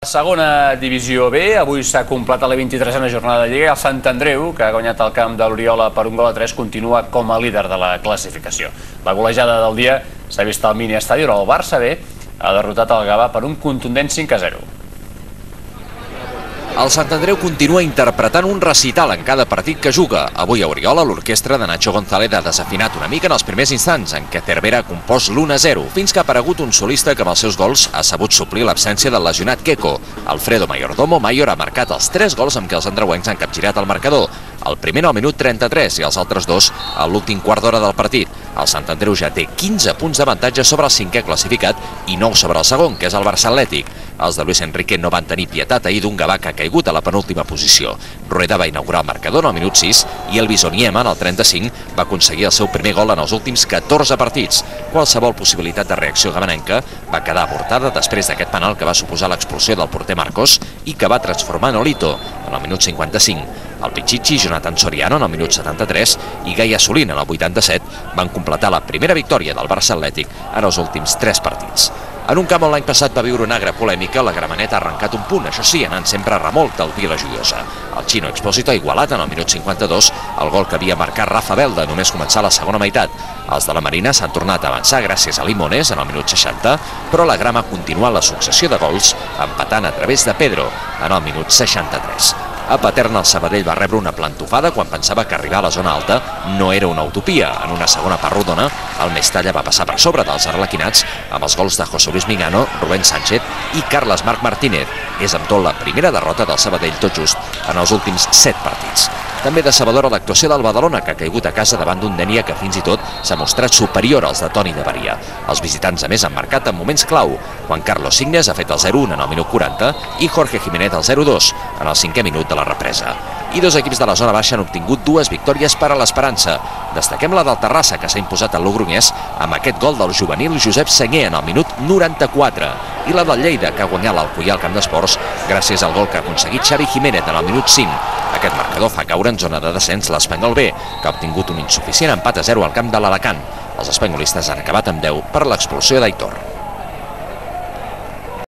segona divisió B, avui s'ha completat la 23a jornada de Lliga i el Sant Andreu, que ha guanyat el camp de l'Oriola per 1-3, continua com a líder de la classificació. La golejada del dia s'ha vist al mini estadi on el Barça B ha derrotat el Gavà per un contundent 5-0. El Sant Andreu continua interpretant un recital en cada partit que juga. Avui a Oriola l'orquestra de Nacho González ha desafinat una mica en els primers instants, en què Cervera ha compost l'1-0, fins que ha aparegut un solista que amb els seus gols ha sabut suplir l'absència del lesionat Queco. Alfredo Mayordomo Mayor ha marcat els 3 gols amb què els andreuencs han capgirat el marcador. El primer al minut 33 i els altres 2 a l'últim quart d'hora del partit. El Sant Andreu ja té 15 punts d'avantatge sobre el 5è classificat i 9 sobre el segon, que és el Barça Atlètic. Els de Luis Enrique no van tenir pietat ahir d'un Gavà que ha caigut a la penúltima posició. Rueda va inaugurar el marcador en el minut 6 i el Bisoniema, en el 35, va aconseguir el seu primer gol en els últims 14 partits. Qualsevol possibilitat de reacció gavanenca va quedar avortada després d'aquest penal que va suposar l'expulsió del porter Marcos i que va transformar Nolito en el minut 55. El Pichichi, Jonathan Soriano en el minut 73 i Gaia Solín en el 87 van completar la primera victòria del Barça Atlètic en els últims 3 partits. En un camp on l'any passat va viure una agra polèmica, la Gramenet ha arrencat un punt, això sí, anant sempre a remolc del Vila Joiosa. El Chino Expósito ha igualat en el minut 52 el gol que havia marcat Rafa Belda només començar la segona meitat. Els de la Marina s'han tornat a avançar gràcies a Limones en el minut 60, però la Grama ha continuat la successió de gols, empatant a través de Pedro en el minut 63. A Paterna el Sabadell va rebre una plantofada quan pensava que arribar a la zona alta no era una utopia. En una segona part rodona, el Mestalla va passar per sobre dels arlequinats amb els gols de José Luis Migano, Rubén Sánchez i Carles Marc Martínez. És amb tot la primera derrota del Sabadell tot just en els últims 7 partits. També decebedora l'actuació del Badalona, que ha caigut a casa davant d'un Dènia que fins i tot s'ha mostrat superior als de Toni de Baria. Els visitants a més han marcat en moments clau. Juan Carlos Signes ha fet el 0-1 en el minut 40 i Jorge Jiménez el 0-2 en el 5è minut de la represa. I 2 equips de la zona baixa han obtingut 2 victòries per a l'Esperança. Destaquem la del Terrassa, que s'ha imposat al Logroñés amb aquest gol del juvenil Josep Senyer en el minut 94, i la del Lleida, que ha guanyat l'Alcoià al Camp d'Esports gràcies al gol que ha aconseguit Xavi Jiménez en el minut 5. Aquest marcador fa caure en zona de descens l'Espanyol B, que ha obtingut un insuficient empat a 0 al camp de l'Alacant. Els espanyolistes han acabat amb 10 per l'expulsió d'Aitor.